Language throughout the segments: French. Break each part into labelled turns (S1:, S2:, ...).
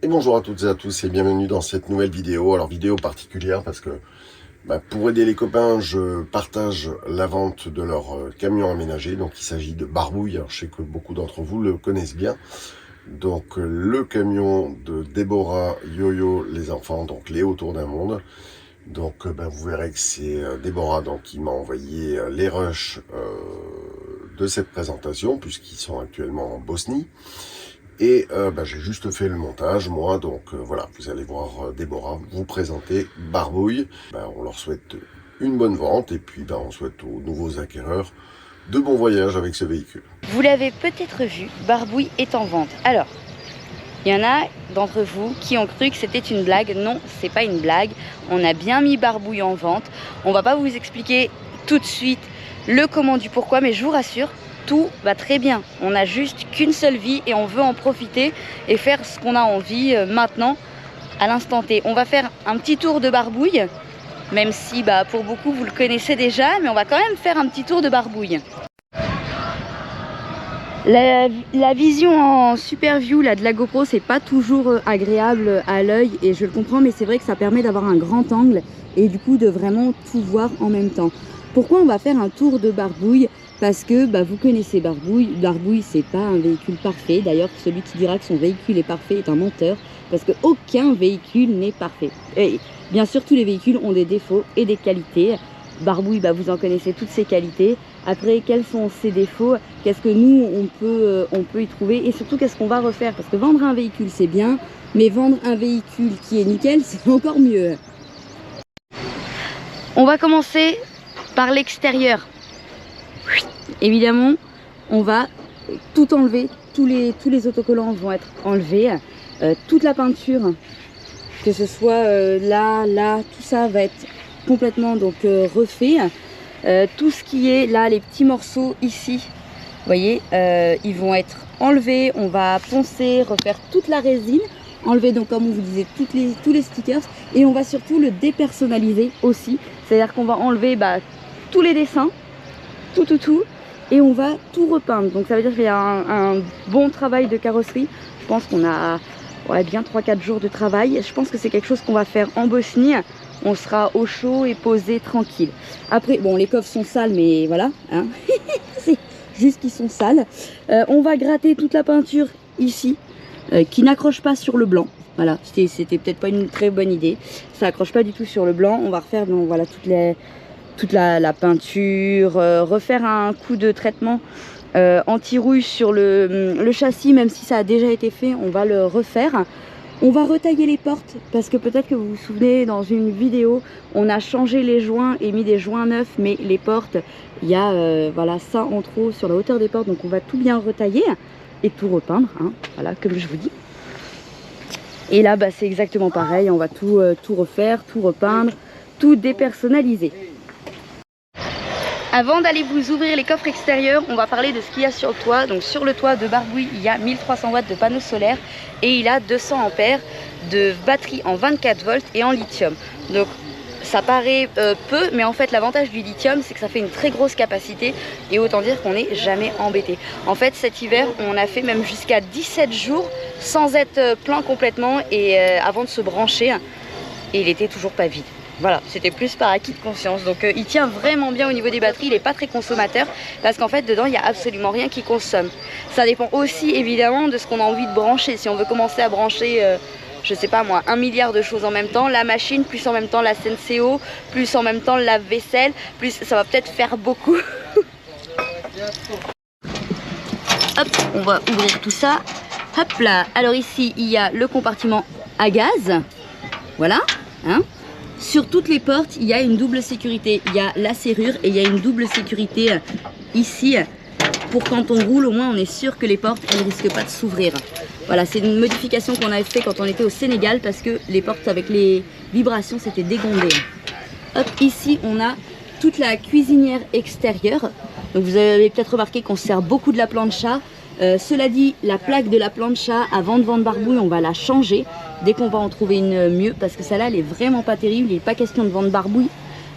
S1: Et bonjour à toutes et à tous et bienvenue dans cette nouvelle vidéo. Alors vidéo particulière parce que pour aider les copains, je partage la vente de leur camion aménagé. Donc il s'agit de Barbouille. Alors, je sais que beaucoup d'entre vous le connaissent bien. Donc le camion de Déborah, Yo-Yo, les enfants, donc les autour d'un monde. Donc vous verrez que c'est Déborah qui m'a envoyé les rushs de cette présentation puisqu'ils sont actuellement en Bosnie. Et j'ai juste fait le montage, moi, donc voilà, vous allez voir Déborah vous présenter Barbouille. On leur souhaite une bonne vente et puis on souhaite aux nouveaux acquéreurs de bons voyages avec ce véhicule.
S2: Vous l'avez peut-être vu, Barbouille est en vente. Alors, il y en a d'entre vous qui ont cru que c'était une blague. Non, c'est pas une blague. On a bien mis Barbouille en vente. On va pas vous expliquer tout de suite le comment du pourquoi, mais je vous rassure, tout va très bien. On n'a juste qu'une seule vie et on veut en profiter et faire ce qu'on a envie maintenant, à l'instant T. On va faire un petit tour de Barbouille, même si pour beaucoup vous le connaissez déjà, mais on va quand même faire un petit tour de Barbouille. La vision en super view de la GoPro, c'est pas toujours agréable à l'œil et je le comprends, mais c'est vrai que ça permet d'avoir un grand angle et du coup de vraiment tout voir en même temps. Pourquoi on va faire un tour de Barbouille? Parce que vous connaissez Barbouille. Barbouille, c'est pas un véhicule parfait. D'ailleurs, celui qui dira que son véhicule est parfait est un menteur, parce qu'aucun véhicule n'est parfait. Et bien sûr, tous les véhicules ont des défauts et des qualités. Barbouille, vous en connaissez toutes ses qualités. Après, quels sont ses défauts? Qu'est-ce que nous, on peut y trouver? Et surtout, qu'est-ce qu'on va refaire? Parce que vendre un véhicule, c'est bien, mais vendre un véhicule qui est nickel, c'est encore mieux. On va commencer par l'extérieur. Évidemment, on va tout enlever. Tous les autocollants vont être enlevés. Toute la peinture, que ce soit là, tout ça va être complètement refait. Tout ce qui est là, les petits morceaux ici, vous voyez, ils vont être enlevés. On va poncer, refaire toute la résine, enlever comme on vous disait tous les stickers, et on va surtout le dépersonnaliser aussi. C'est-à-dire qu'on va enlever tous les dessins, tout, et on va tout repeindre. Donc ça veut dire qu'il y a un bon travail de carrosserie. Je pense qu'on a bien 3-4 jours de travail. Je pense que c'est quelque chose qu'on va faire en Bosnie. On sera au chaud et posé tranquille. Après, les coffres sont sales, mais voilà, hein. C'est juste qu'ils sont sales. On va gratter toute la peinture ici, qui n'accroche pas sur le blanc. Voilà, c'était peut-être pas une très bonne idée. Ça accroche pas du tout sur le blanc. On va refaire toute la peinture, refaire un coup de traitement anti-rouille sur le châssis, même si ça a déjà été fait, on va le refaire. On va retailler les portes parce que peut-être que vous vous souvenez, dans une vidéo, on a changé les joints et mis des joints neufs, mais les portes, il y a ça en trop sur la hauteur des portes, donc on va tout bien retailler et tout repeindre, hein, voilà, comme je vous dis. Et là, c'est exactement pareil, on va tout refaire, tout repeindre, tout dépersonnaliser. Avant d'aller vous ouvrir les coffres extérieurs, on va parler de ce qu'il y a sur le toit. Donc sur le toit de Barbouille, il y a 1300 watts de panneaux solaires et il a 200 ampères de batterie en 24 volts et en lithium. Donc ça paraît peu, mais en fait l'avantage du lithium, c'est que ça fait une très grosse capacité et autant dire qu'on n'est jamais embêté. En fait cet hiver, on a fait même jusqu'à 17 jours sans être plein complètement et avant de se brancher, et il était toujours pas vide. Voilà, c'était plus par acquis de conscience. Donc il tient vraiment bien au niveau des batteries, il n'est pas très consommateur parce qu'en fait dedans il n'y a absolument rien qui consomme. Ça dépend aussi évidemment de ce qu'on a envie de brancher. Si on veut commencer à brancher, je sais pas moi, 1 milliard de choses en même temps, la machine, plus en même temps la Senseo, plus en même temps le lave-vaisselle, plus ça va peut-être faire beaucoup. Hop, on va ouvrir tout ça. Hop là, alors ici il y a le compartiment à gaz. Voilà, hein. Sur toutes les portes, il y a une double sécurité. Il y a la serrure et il y a une double sécurité ici. Pour quand on roule, au moins on est sûr que les portes, elles ne risquent pas de s'ouvrir. Voilà, c'est une modification qu'on avait fait quand on était au Sénégal parce que les portes avec les vibrations, c'était dégondé. Hop, ici on a toute la cuisinière extérieure. Donc vous avez peut-être remarqué qu'on sert beaucoup de la plancha. Cela dit, la plaque de la plancha, avant de vendre Barbouille, on va la changer dès qu'on va en trouver une mieux, parce que celle-là, elle est vraiment pas terrible. Il n'est pas question de vendre Barbouille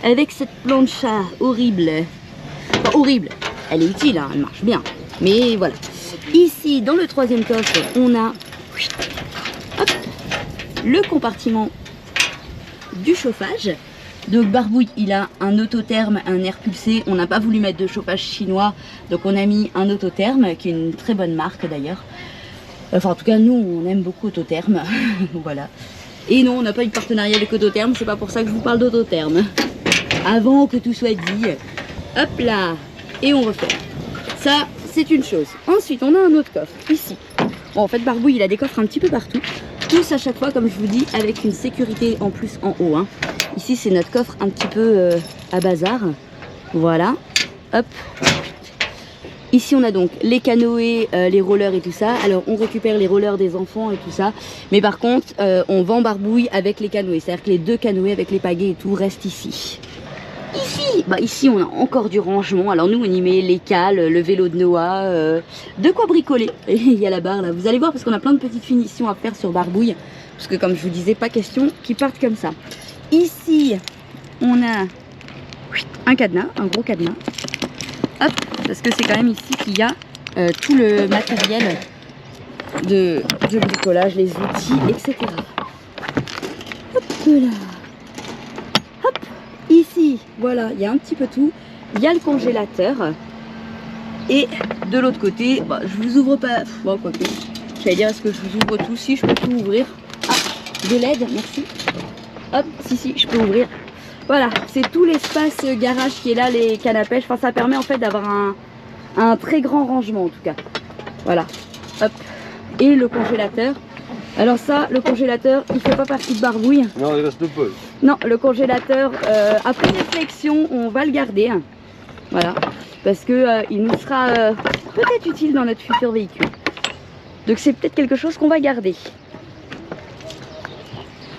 S2: avec cette plancha horrible. Enfin, horrible, elle est utile, hein, elle marche bien. Mais voilà. Ici, dans le troisième coffre, on a hop, le compartiment du chauffage. Donc Barbouille, il a un autotherme, un air pulsé. On n'a pas voulu mettre de chauffage chinois, donc on a mis un autotherme, qui est une très bonne marque d'ailleurs. Enfin en tout cas nous on aime beaucoup Autotherme. Voilà. Et non, on n'a pas eu de partenariat avec Autotherme, c'est pas pour ça que je vous parle d'Autotherme. Avant que tout soit dit, hop là, et on refait. Ça, c'est une chose. Ensuite, on a un autre coffre, ici. Bon, en fait, Barbouille, il a des coffres un petit peu partout. Tous à chaque fois, comme je vous dis, avec une sécurité en plus en haut. Hein. Ici, c'est notre coffre un petit peu à bazar. Voilà. Hop. Ici, on a donc les canoës, les rollers et tout ça. Alors, on récupère les rollers des enfants et tout ça. Mais par contre, on vend Barbouille avec les canoës. C'est-à-dire que les 2 canoës avec les pagaies et tout restent ici. Ici, on a encore du rangement. Alors, nous, on y met les cales, le vélo de Noah, de quoi bricoler. Et il y a la barre là. Vous allez voir parce qu'on a plein de petites finitions à faire sur Barbouille. Parce que, comme je vous disais, pas question qu'ils partent comme ça. Ici, on a un cadenas, un gros cadenas. Hop, parce que c'est quand même ici qu'il y a tout le matériel de bricolage, les outils, etc. Hop là. Hop, ici, voilà, il y a un petit peu tout. Il y a le congélateur. Et de l'autre côté, bah, je vous ouvre pas. Bon, quoi que. J'allais dire, est-ce que je vous ouvre tout? Si, je peux tout ouvrir. Ah, de l'aide, merci. Hop, si, je peux ouvrir. Voilà, c'est tout l'espace garage qui est là, les cannes à pêche. Enfin, ça permet en fait d'avoir un très grand rangement en tout cas. Voilà, hop. Et le congélateur. Alors ça, le congélateur, il fait pas partie de Barbouille.
S1: Non, il reste pas.
S2: Non, le congélateur, après réflexion, on va le garder. Voilà, parce que il nous sera peut-être utile dans notre futur véhicule. Donc c'est peut-être quelque chose qu'on va garder.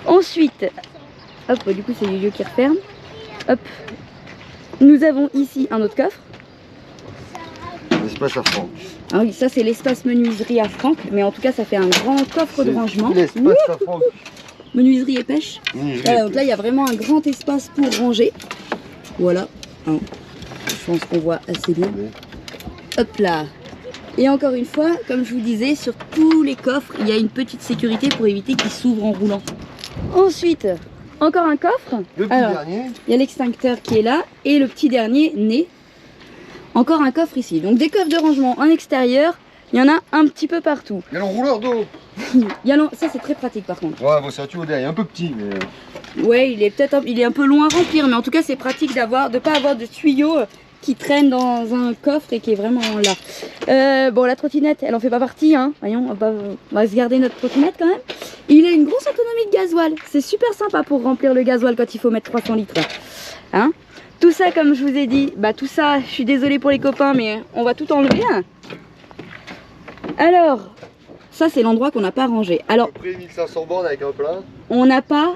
S2: Ensuite, hop, du coup c'est Yo-Yo qui referme. Hop, nous avons ici un autre coffre.
S1: L'espace à Franck.
S2: Ah oui, ça c'est l'espace menuiserie à Franck, mais en tout cas ça fait un grand coffre de rangement.
S1: L'espace à Franck.
S2: Menuiserie et pêche. Voilà, donc là il y a vraiment un grand espace pour ranger. Voilà. Alors, je pense qu'on voit assez bien. Hop là. Et encore une fois, comme je vous disais, sur tous les coffres, il y a une petite sécurité pour éviter qu'ils s'ouvrent en roulant. Ensuite, encore un coffre.
S1: Le petit dernier.
S2: Il y a l'extincteur qui est là et le petit dernier né. Encore un coffre ici. Donc des coffres de rangement en extérieur, il y en a un petit peu partout.
S1: Il y a l'enrouleur d'eau.
S2: Ça c'est très pratique par contre.
S1: Ouais, bon, c'est un tuyau derrière, il est un peu petit, mais.
S2: Ouais, il est un peu long à remplir, mais en tout cas c'est pratique de ne pas avoir de tuyau qui traîne dans un coffre et qui est vraiment là. Bon, la trottinette, elle en fait pas partie, hein. Voyons, on va se garder notre trottinette quand même. Il a une grosse autonomie de gasoil. C'est super sympa pour remplir le gasoil quand il faut mettre 300 litres. Hein? Tout ça, comme je vous ai dit, bah tout ça, je suis désolée pour les copains, mais on va tout enlever. Alors, ça c'est l'endroit qu'on n'a pas rangé. Alors,
S1: à peu près 1500 bornes avec un plein.
S2: On n'a pas...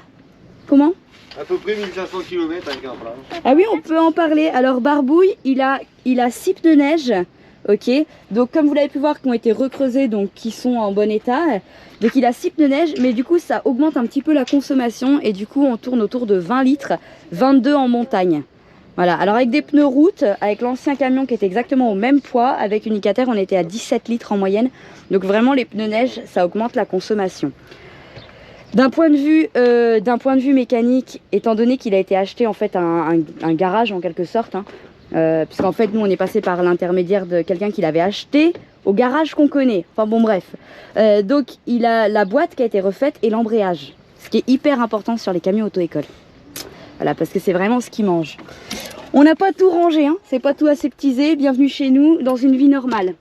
S2: Comment?
S1: À peu près 1500 km avec un plein.
S2: Ah oui, on peut en parler. Alors Barbouille, il a 6 pneus neige, ok. Donc comme vous l'avez pu voir, qui ont été recreusés, donc qui sont en bon état. Donc il a 6 pneus neige, mais du coup ça augmente un petit peu la consommation et du coup on tourne autour de 20 litres, 22 en montagne. Voilà, alors avec des pneus route, avec l'ancien camion qui était exactement au même poids, avec Unicater on était à 17 litres en moyenne. Donc vraiment les pneus neige, ça augmente la consommation. D'un point de vue mécanique, étant donné qu'il a été acheté en fait un garage en quelque sorte, hein, puisqu'en fait nous on est passé par l'intermédiaire de quelqu'un qui l'avait acheté au garage qu'on connaît. Enfin bon bref, donc il a la boîte qui a été refaite et l'embrayage, ce qui est hyper important sur les camions auto-école. Voilà, parce que c'est vraiment ce qui mange. On n'a pas tout rangé, hein, c'est pas tout aseptisé. Bienvenue chez nous dans une vie normale.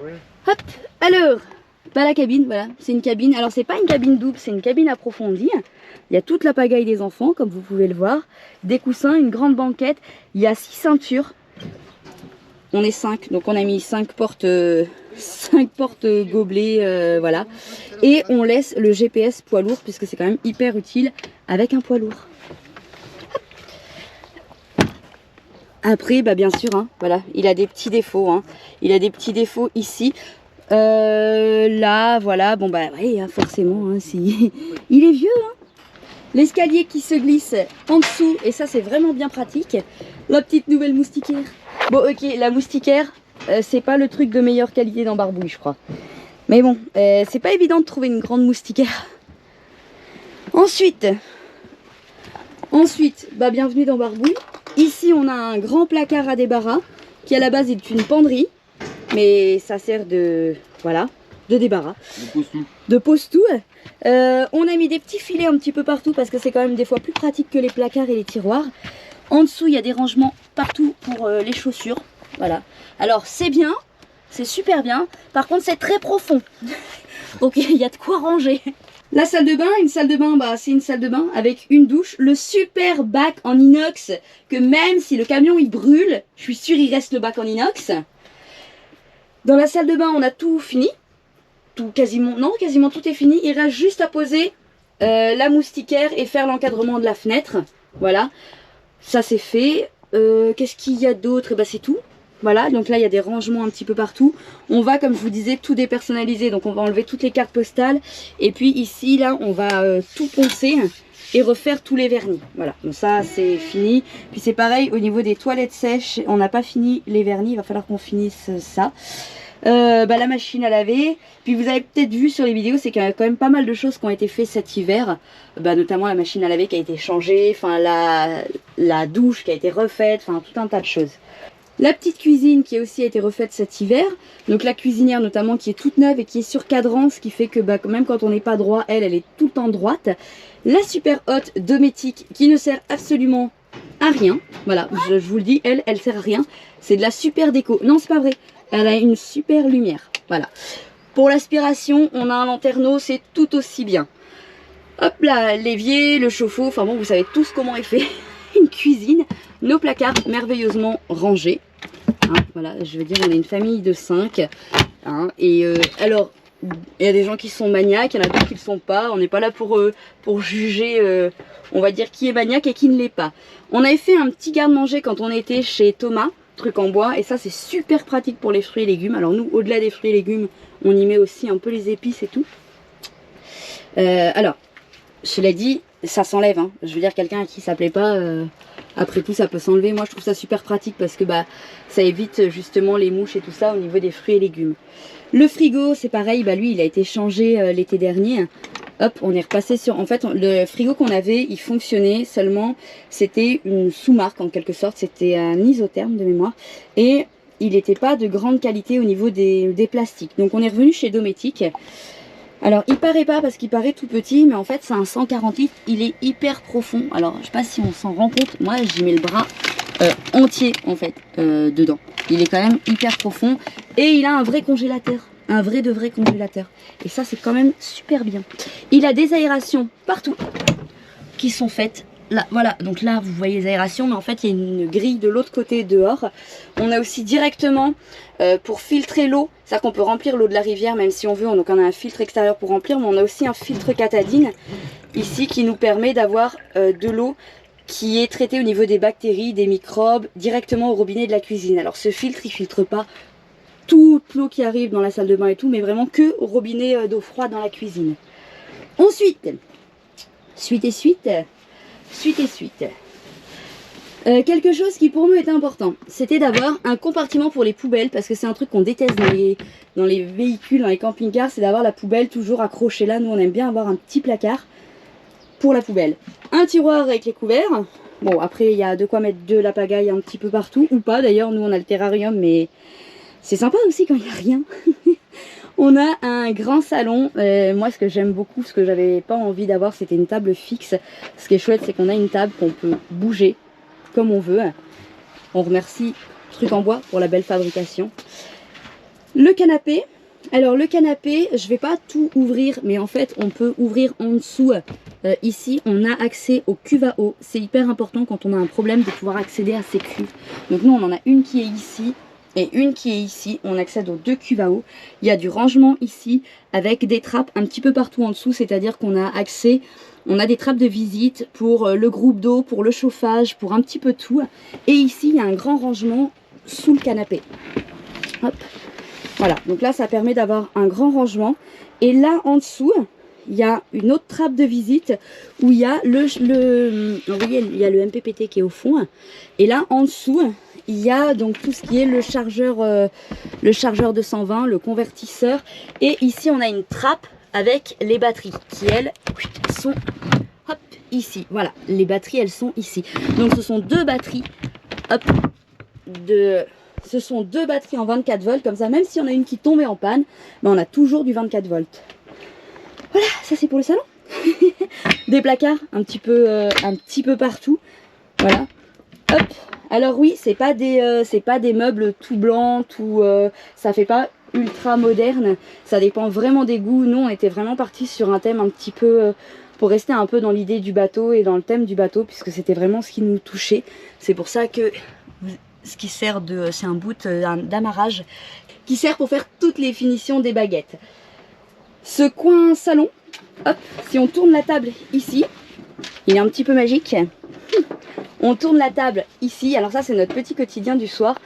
S2: Oui. Hop, alors. Bah, la cabine, voilà, c'est une cabine. Alors c'est pas une cabine double, c'est une cabine approfondie. Il y a toute la pagaille des enfants, comme vous pouvez le voir. Des coussins, une grande banquette. Il y a 6 ceintures. On est 5, donc on a mis 5 portes gobelets, voilà. Et on laisse le GPS poids lourd, puisque c'est quand même hyper utile avec un poids lourd. Après, bah bien sûr, hein, voilà, il a des petits défauts. Hein. Il a des petits défauts ici. Là, voilà, bon bah oui, hein, forcément, hein, si... il est vieux, hein. L'escalier qui se glisse en dessous, et ça c'est vraiment bien pratique. La petite nouvelle moustiquaire. Bon ok, la moustiquaire, c'est pas le truc de meilleure qualité dans Barbouille, je crois. Mais bon, c'est pas évident de trouver une grande moustiquaire. Ensuite, bah, bienvenue dans Barbouille. Ici, on a un grand placard à débarras qui à la base est une penderie, mais ça sert de, voilà, de débarras. De pose-tout. On a mis des petits filets un petit peu partout parce que c'est quand même des fois plus pratique que les placards et les tiroirs. En dessous, il y a des rangements partout pour les chaussures. Voilà. Alors, c'est bien, c'est super bien. Par contre, c'est très profond. Donc, il y a de quoi ranger. La salle de bain, une salle de bain, bah, c'est une salle de bain avec une douche. Le super bac en inox que même si le camion il brûle, je suis sûre il reste le bac en inox. Dans la salle de bain, on a tout fini. Quasiment tout est fini. Il reste juste à poser la moustiquaire et faire l'encadrement de la fenêtre. Voilà, ça c'est fait. Qu'est-ce qu'il y a d'autre? Bah, c'est tout. Voilà, donc là il y a des rangements un petit peu partout. On va, comme je vous disais, tout dépersonnaliser. Donc on va enlever toutes les cartes postales. Et puis ici, là, on va tout poncer et refaire tous les vernis. Voilà, donc ça c'est fini. Puis c'est pareil au niveau des toilettes sèches. On n'a pas fini les vernis, il va falloir qu'on finisse ça. La machine à laver. Puis vous avez peut-être vu sur les vidéos, c'est qu'il y a quand même pas mal de choses qui ont été faites cet hiver. Notamment la machine à laver qui a été changée. Enfin la douche qui a été refaite. Enfin tout un tas de choses. La petite cuisine qui a aussi été refaite cet hiver. Donc la cuisinière notamment qui est toute neuve et qui est sur cadran. Ce qui fait que même quand on n'est pas droit, elle est tout le temps droite. La super hotte Dométique qui ne sert absolument à rien. Voilà, je vous le dis, elle sert à rien. C'est de la super déco. Non, c'est pas vrai. Elle a une super lumière. Voilà. Pour l'aspiration, on a un lanterneau, c'est tout aussi bien. Hop là, l'évier, le chauffe-eau. Enfin bon, vous savez tous comment est fait une cuisine. Nos placards merveilleusement rangés. Hein, voilà, je veux dire, on est une famille de 5. Hein, et alors, il y a des gens qui sont maniaques, il y en a d'autres qui ne le sont pas. On n'est pas là pour juger, on va dire, qui est maniaque et qui ne l'est pas. On avait fait un petit garde-manger quand on était chez Thomas, truc en bois. Et ça, c'est super pratique pour les fruits et légumes. Alors nous, au-delà des fruits et légumes, on y met aussi un peu les épices et tout. Alors, cela dit, ça s'enlève. Hein. Je veux dire, quelqu'un à qui ça plaît pas... Après tout, ça peut s'enlever. Moi, je trouve ça super pratique parce que ça évite justement les mouches et tout ça au niveau des fruits et légumes. Le frigo, c'est pareil. Lui, il a été changé l'été dernier. Hop, on est repassé sur... En fait, le frigo qu'on avait, il fonctionnait seulement. C'était une sous-marque en quelque sorte. C'était un isotherme de mémoire. Et il n'était pas de grande qualité au niveau des plastiques. Donc, on est revenu chez Dométique. Alors, il paraît pas parce qu'il paraît tout petit, mais en fait, c'est un 140 litres. Il est hyper profond. Alors, je sais pas si on s'en rend compte. Moi, j'y mets le bras entier, en fait, dedans. Il est quand même hyper profond. Et il a un vrai congélateur. Un vrai de vrai congélateur. Et ça, c'est quand même super bien. Il a des aérations partout qui sont faites. Là, voilà, donc là vous voyez les aérations, mais en fait il y a une grille de l'autre côté dehors. On a aussi directement pour filtrer l'eau, c'est-à-dire qu'on peut remplir l'eau de la rivière même si on veut, donc on a un filtre extérieur pour remplir, mais on a aussi un filtre Catadine ici qui nous permet d'avoir de l'eau qui est traitée au niveau des bactéries, des microbes, directement au robinet de la cuisine. Alors ce filtre, il filtre pas toute l'eau qui arrive dans la salle de bain et tout, mais vraiment que au robinet d'eau froide dans la cuisine. Ensuite, quelque chose qui pour nous était important, c'était d'avoir un compartiment pour les poubelles, parce que c'est un truc qu'on déteste dans les véhicules, dans les camping-cars, c'est d'avoir la poubelle toujours accrochée là. Nous on aime bien avoir un petit placard pour la poubelle. Un tiroir avec les couverts. Bon, après il y a de quoi mettre de la pagaille un petit peu partout, ou pas d'ailleurs, nous on a le terrarium, mais c'est sympa aussi quand il n'y a rien. On a un grand salon. Moi, ce que j'aime beaucoup, ce que j'avais pas envie d'avoir, c'était une table fixe. Ce qui est chouette, c'est qu'on a une table qu'on peut bouger comme on veut. On remercie Truc en Bois pour la belle fabrication. Le canapé. Alors, le canapé, je vais pas tout ouvrir, mais en fait, on peut ouvrir en dessous. Ici, on a accès aux cuves à eau. C'est hyper important quand on a un problème de pouvoir accéder à ces cuves. Donc, nous, on en a une qui est ici. Et une qui est ici, on accède aux 2 cuves à eau. Il y a du rangement ici avec des trappes un petit peu partout en dessous, c'est-à-dire qu'on a accès, on a des trappes de visite pour le groupe d'eau, pour le chauffage, pour un petit peu tout. Et ici, il y a un grand rangement sous le canapé. Hop. Voilà, donc là, ça permet d'avoir un grand rangement. Et là, en dessous, il y a une autre trappe de visite où il y a vous voyez, il y a le MPPT qui est au fond. Et là, en dessous, il y a donc tout ce qui est le chargeur 220, le convertisseur. Et ici, on a une trappe avec les batteries qui, elles, sont hop, ici. Voilà, les batteries, elles sont ici. Donc ce sont deux batteries, hop, ce sont deux batteries en 24 volts. Comme ça, même si on a une qui tombait en panne, ben on a toujours du 24 volts. Voilà, ça c'est pour le salon. Des placards un petit peu partout. Voilà. Hop. Alors oui, c'est pas des meubles tout blancs, tout ça fait pas ultra moderne. Ça dépend vraiment des goûts. Nous, on était vraiment partis sur un thème un petit peu pour rester un peu dans l'idée du bateau et dans le thème du bateau, puisque c'était vraiment ce qui nous touchait. C'est pour ça que ce qui sert de, c'est un bout d'amarrage qui sert pour faire toutes les finitions des baguettes. Ce coin salon, hop, si on tourne la table ici, il est un petit peu magique. On tourne la table ici, alors ça c'est notre petit quotidien du soir.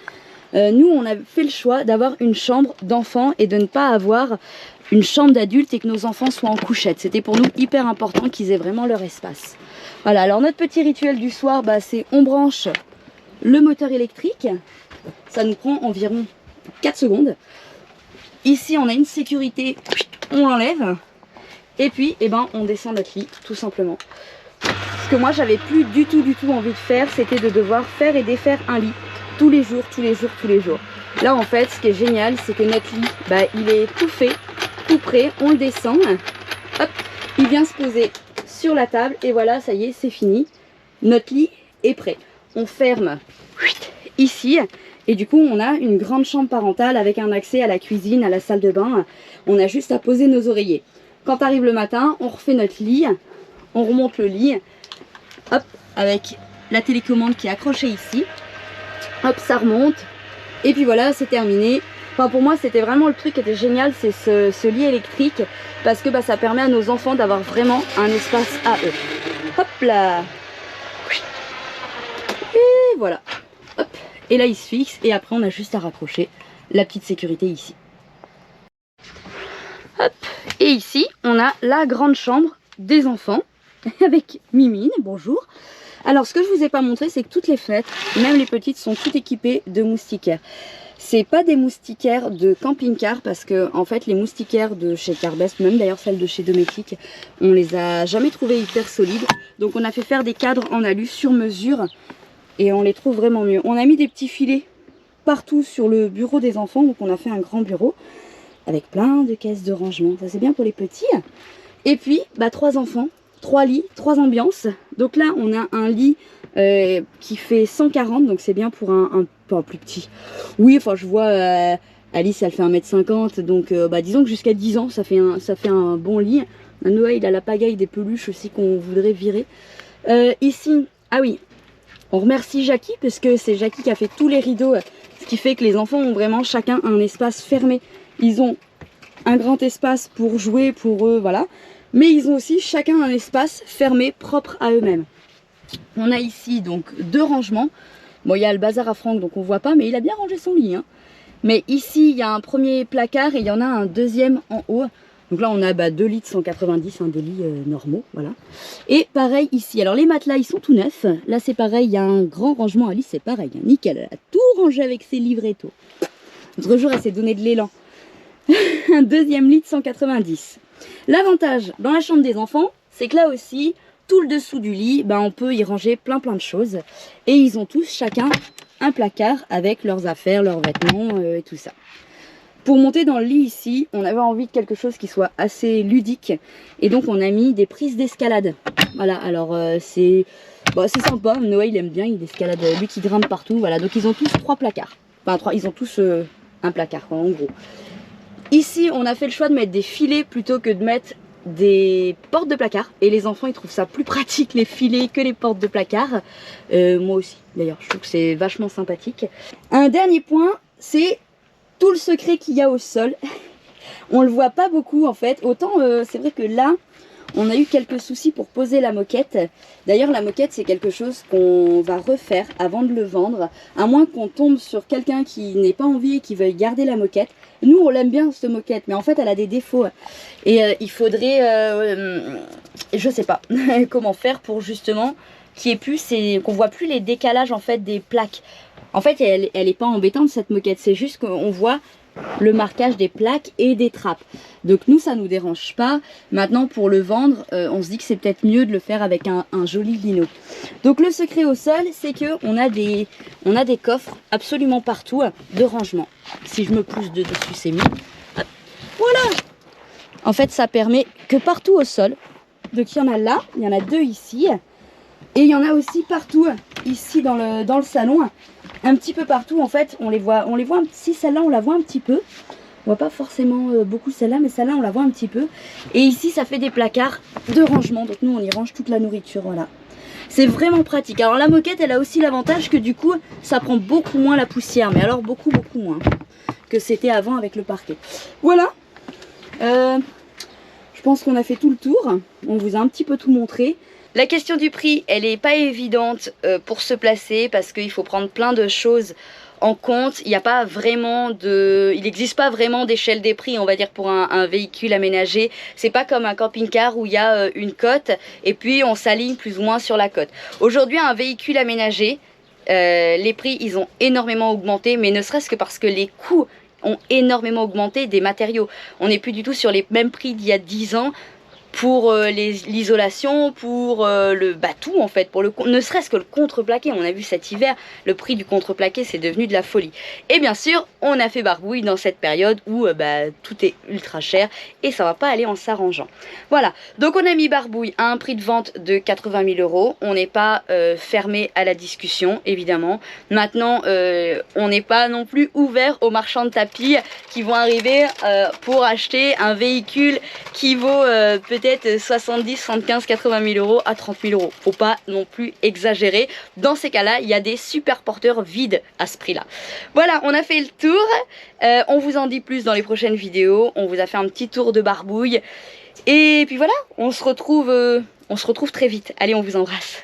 S2: Nous on a fait le choix d'avoir une chambre d'enfant et de ne pas avoir une chambre d'adulte et que nos enfants soient en couchette. C'était pour nous hyper important qu'ils aient vraiment leur espace. Voilà, alors notre petit rituel du soir, bah, c'est on branche le moteur électrique. Ça nous prend environ 4 secondes. Ici on a une sécurité, on l'enlève. Et puis eh ben, on descend notre lit tout simplement. Ce que moi j'avais plus du tout envie de faire, c'était de devoir faire et défaire un lit tous les jours. Là en fait ce qui est génial, c'est que notre lit, bah, il est tout fait, tout prêt, on le descend, hop, il vient se poser sur la table et voilà, ça y est, c'est fini, notre lit est prêt. On ferme ici et du coup on a une grande chambre parentale avec un accès à la cuisine, à la salle de bain. On a juste à poser nos oreillers. Quand arrive le matin, on refait notre lit, on remonte le lit, hop, avec la télécommande qui est accrochée ici, hop, ça remonte, et puis voilà, c'est terminé. Enfin, pour moi, c'était vraiment le truc qui était génial, c'est ce lit électrique, parce que bah, ça permet à nos enfants d'avoir vraiment un espace à eux. Hop là, et voilà, hop, et là il se fixe, et après on a juste à raccrocher la petite sécurité ici. Hop, et ici, on a la grande chambre des enfants, avec Mimine, bonjour. Alors ce que je vous ai pas montré, c'est que toutes les fenêtres, même les petites, sont toutes équipées de moustiquaires. C'est pas des moustiquaires de camping-car parce que en fait les moustiquaires de chez Carbest, même d'ailleurs celles de chez Dométic, on les a jamais trouvées hyper solides. Donc on a fait faire des cadres en alu sur mesure et on les trouve vraiment mieux. On a mis des petits filets partout sur le bureau des enfants, donc on a fait un grand bureau avec plein de caisses de rangement. Ça c'est bien pour les petits. Et puis bah, 3 enfants. 3 lits, 3 ambiances. Donc là, on a un lit qui fait 140, donc c'est bien pour un plus petit. Oui, enfin, je vois Alice, elle fait 1m50, donc bah, disons que jusqu'à 10 ans, ça fait un bon lit. Noah, il a la pagaille des peluches aussi qu'on voudrait virer. Ici, ah oui, on remercie Jackie, parce que c'est Jackie qui a fait tous les rideaux, ce qui fait que les enfants ont vraiment chacun un espace fermé. Ils ont un grand espace pour jouer, pour eux, voilà. Mais ils ont aussi chacun un espace fermé propre à eux-mêmes. On a ici donc 2 rangements. Bon, il y a le bazar à Franck, donc on voit pas, mais il a bien rangé son lit. Hein. Mais ici, il y a un premier placard et il y en a un deuxième en haut. Donc là, on a 2 lits de 190, des lits normaux, voilà. Et pareil ici. Alors les matelas, ils sont tout neufs. Là, c'est pareil, il y a un grand rangement. Alice, c'est pareil, hein, nickel. Elle a tout rangé avec ses livres et tout. L'autre jour, elle s'est donné de l'élan. Un deuxième lit de 190. L'avantage dans la chambre des enfants, c'est que là aussi, tout le dessous du lit, on peut y ranger plein de choses. Et ils ont tous chacun un placard avec leurs affaires, leurs vêtements et tout ça. Pour monter dans le lit ici, on avait envie de quelque chose qui soit assez ludique. Et donc on a mis des prises d'escalade. Voilà, alors c'est sympa. Noah il aime bien, il escalade, lui qui grimpe partout. Voilà, donc ils ont tous 3 placards. Enfin 3, ils ont tous un placard quoi, en gros. Ici, on a fait le choix de mettre des filets plutôt que de mettre des portes de placard. Et les enfants, ils trouvent ça plus pratique, les filets, que les portes de placard. Moi aussi, d'ailleurs, je trouve que c'est vachement sympathique. Un dernier point, c'est tout le secret qu'il y a au sol. On le voit pas beaucoup, en fait. Autant, c'est vrai que là, on a eu quelques soucis pour poser la moquette. D'ailleurs, la moquette, c'est quelque chose qu'on va refaire avant de le vendre. À moins qu'on tombe sur quelqu'un qui n'ait pas envie et qui veuille garder la moquette. Nous, on l'aime bien, cette moquette. Mais en fait, elle a des défauts. Et il faudrait... je sais pas comment faire pour justement qu'il n'y ait plus... qu'on voit plus les décalages en fait des plaques. En fait, elle est pas embêtante, cette moquette. C'est juste qu'on voit le marquage des plaques et des trappes. Donc nous, ça nous dérange pas. Maintenant, pour le vendre, on se dit que c'est peut-être mieux de le faire avec un joli lino. Donc le secret au sol, c'est que on a des coffres absolument partout de rangement. Si je me pousse dessus, c'est mieux. Hop. Voilà. En fait, ça permet que partout au sol. Donc il y en a là, il y en a 2 ici. Et il y en a aussi partout ici dans le salon. Un petit peu partout, en fait, on les voit si celle-là, on la voit un petit peu. On voit pas forcément beaucoup celle-là, mais celle-là, on la voit un petit peu. Et ici, ça fait des placards de rangement. Donc nous, on y range toute la nourriture, voilà. C'est vraiment pratique. Alors la moquette, elle a aussi l'avantage que du coup, ça prend beaucoup moins la poussière. Mais alors beaucoup moins que c'était avant avec le parquet. Voilà. Je pense qu'on a fait tout le tour. On vous a un petit peu tout montré. La question du prix, elle n'est pas évidente pour se placer parce qu'il faut prendre plein de choses en compte. Il n'y a pas vraiment il n'existe pas vraiment d'échelle des prix, on va dire, pour un véhicule aménagé. C'est pas comme un camping-car où il y a une cote et puis on s'aligne plus ou moins sur la cote. Aujourd'hui, un véhicule aménagé, les prix, ils ont énormément augmenté, mais ne serait-ce que parce que les coûts ont énormément augmenté des matériaux. On n'est plus du tout sur les mêmes prix d'il y a 10 ans. Pour l'isolation, pour le tout en fait, pour ne serait-ce que le contreplaqué. On a vu cet hiver, le prix du contreplaqué c'est devenu de la folie. Et bien sûr, on a fait barbouille dans cette période où tout est ultra cher et ça va pas aller en s'arrangeant. Voilà, donc on a mis barbouille à un prix de vente de 80 000 €. On n'est pas fermé à la discussion, évidemment. Maintenant, on n'est pas non plus ouvert aux marchands de tapis qui vont arriver pour acheter un véhicule qui vaut peut-être 70, 75, 80 000 € à 30 000 €. Faut pas non plus exagérer. Dans ces cas-là, il y a des super porteurs vides à ce prix-là. Voilà, on a fait le tour. On vous en dit plus dans les prochaines vidéos. On vous a fait un petit tour de barbouille. Et puis voilà, on se retrouve très vite. Allez, on vous embrasse.